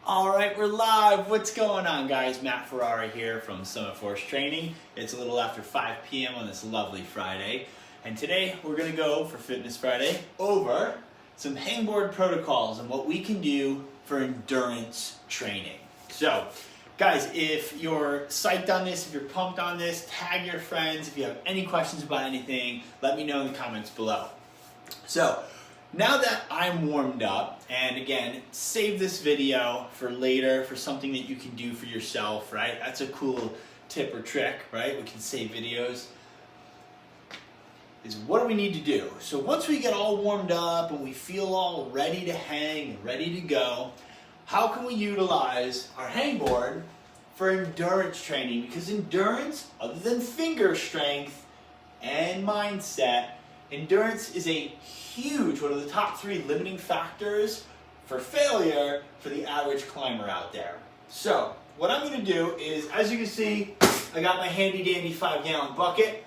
All right, we're live. What's going on, guys? Matt Ferrari here from Summit Force Training. It's a little after 5 p.m. on this lovely Friday. And today we're going to go, for Fitness Friday, over some hangboard protocols and what we can do for endurance training. So, guys, if you're psyched on this, if you're pumped on this, tag your friends. If you have any questions about anything, let me know in the comments below. So, now that I'm warmed up, and again, save this video for later, for something that you can do for yourself, right? That's a cool tip or trick, right? We can save videos. Is what do we need to do? So once we get all warmed up and we feel all ready to hang and ready to go, how can we utilize our hangboard for endurance training? Because endurance, other than finger strength and mindset, endurance is a huge, one of the top 3 limiting factors for failure for the average climber out there. So what I'm going to do is, as you can see, I got my handy dandy 5-gallon bucket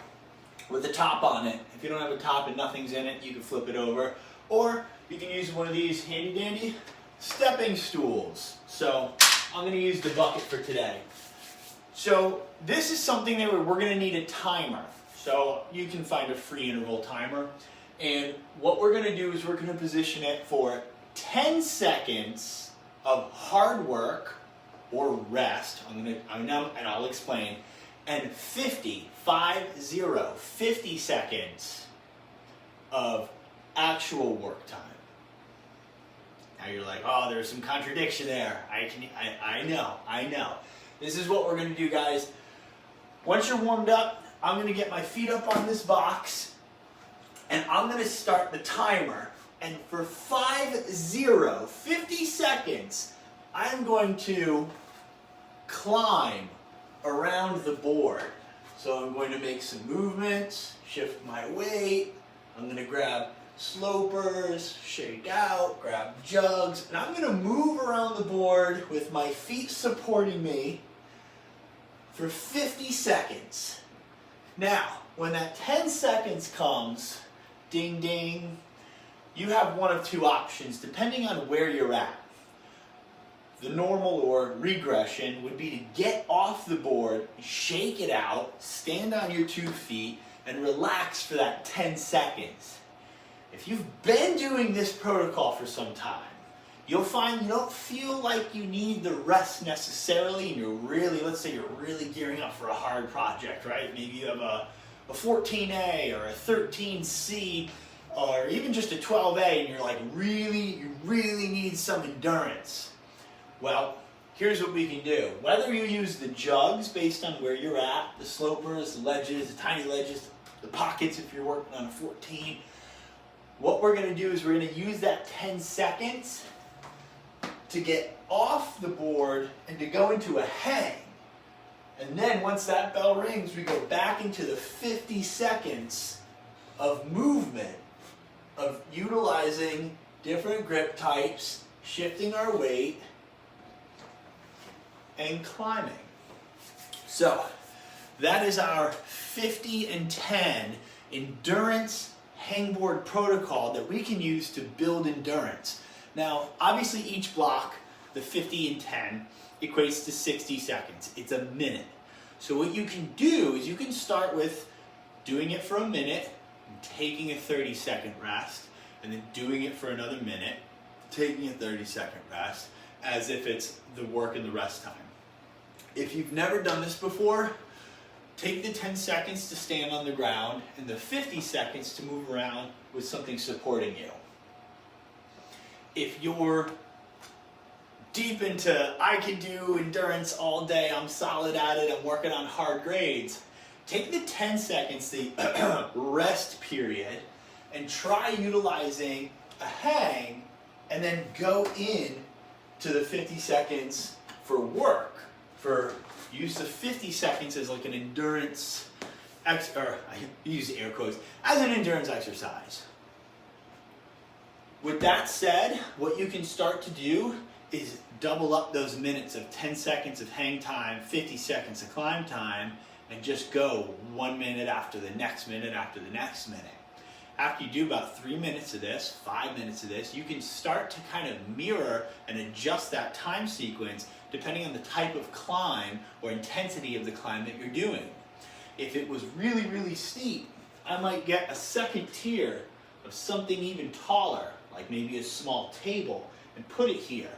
with a top on it. If you don't have a top and nothing's in it, you can flip it over. Or you can use one of these handy dandy stepping stools. So I'm going to use the bucket for today. So this is something that we're going to need a timer. So you can find a free interval timer. And what we're going to do is we're going to position it for 10 seconds of hard work or rest. And I'll explain. And 50 seconds of actual work time. Now you're like, oh, there's some contradiction there. I know. This is what we're going to do, guys. Once you're warmed up, I'm going to get my feet up on this box, and I'm going to start the timer. And for 50 seconds, I'm going to climb around the board. So I'm going to make some movements, shift my weight. I'm going to grab slopers, shake out, grab jugs, and I'm going to move around the board with my feet supporting me for 50 seconds. Now, when that 10 seconds comes, ding ding, you have one of 2 options depending on where you're at. The normal or regression would be to get off the board, shake it out, stand on your 2 feet, and relax for that 10 seconds. If you've been doing this protocol for some time, you'll find you don't feel like you need the rest necessarily, and you're really, let's say you're really gearing up for a hard project, right? Maybe you have a 14A or a 13C, or even just a 12A, and you're like, you really need some endurance. Well, here's what we can do. Whether you use the jugs based on where you're at, the slopers, the ledges, the tiny ledges, the pockets if you're working on a 14, what we're going to do is we're going to use that 10 seconds to get off the board and to go into a hang. And then once that bell rings, we go back into the 50 seconds of movement, of utilizing different grip types, shifting our weight, and climbing. So that is our 50 and 10 endurance hangboard protocol that we can use to build endurance. Now, obviously each block, the 50 and 10, equates to 60 seconds. It's a minute. So what you can do is you can start with doing it for a minute, and taking a 30-second rest, and then doing it for another minute, taking a 30-second rest, as if it's the work and the rest time. If you've never done this before, take the 10 seconds to stand on the ground and the 50 seconds to move around with something supporting you. If you're deep into, I can do endurance all day, I'm solid at it, I'm working on hard grades, take the 10 seconds, the rest period, and try utilizing a hang, and then go in to the 50 seconds for work. Use the 50 seconds as like an endurance, I use air quotes, as an endurance exercise. With that said, what you can start to do is double up those minutes of 10 seconds of hang time, 50 seconds of climb time, and just go 1 minute after the next minute after the next minute. after you do about 3 minutes of this, 5 minutes of this, you can start to kind of mirror and adjust that time sequence depending on the type of climb or intensity of the climb that you're doing. If it was really, really steep, I might get a second tier of something even taller, like maybe a small table, and put it here.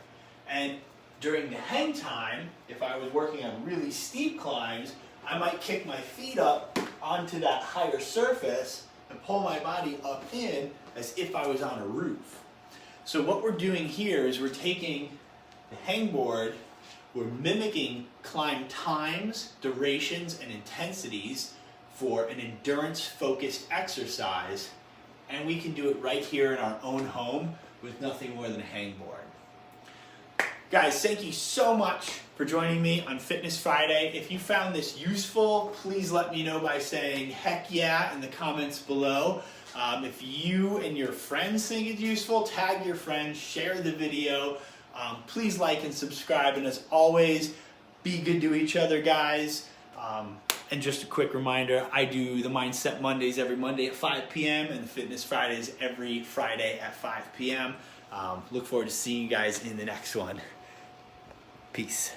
And during the hang time, if I was working on really steep climbs, I might kick my feet up onto that higher surface and pull my body up in as if I was on a roof. So what we're doing here is we're taking the hangboard, we're mimicking climb times, durations, and intensities for an endurance-focused exercise, and we can do it right here in our own home with nothing more than a hangboard. Guys, thank you so much for joining me on Fitness Friday. If you found this useful, please let me know by saying heck yeah in the comments below. If you and your friends think it's useful, tag your friends, share the video. Please like and subscribe, and as always, be good to each other, guys. And just a quick reminder, I do the Mindset Mondays every Monday at 5 p.m. and the Fitness Fridays every Friday at 5 p.m. Look forward to seeing you guys in the next one. Peace.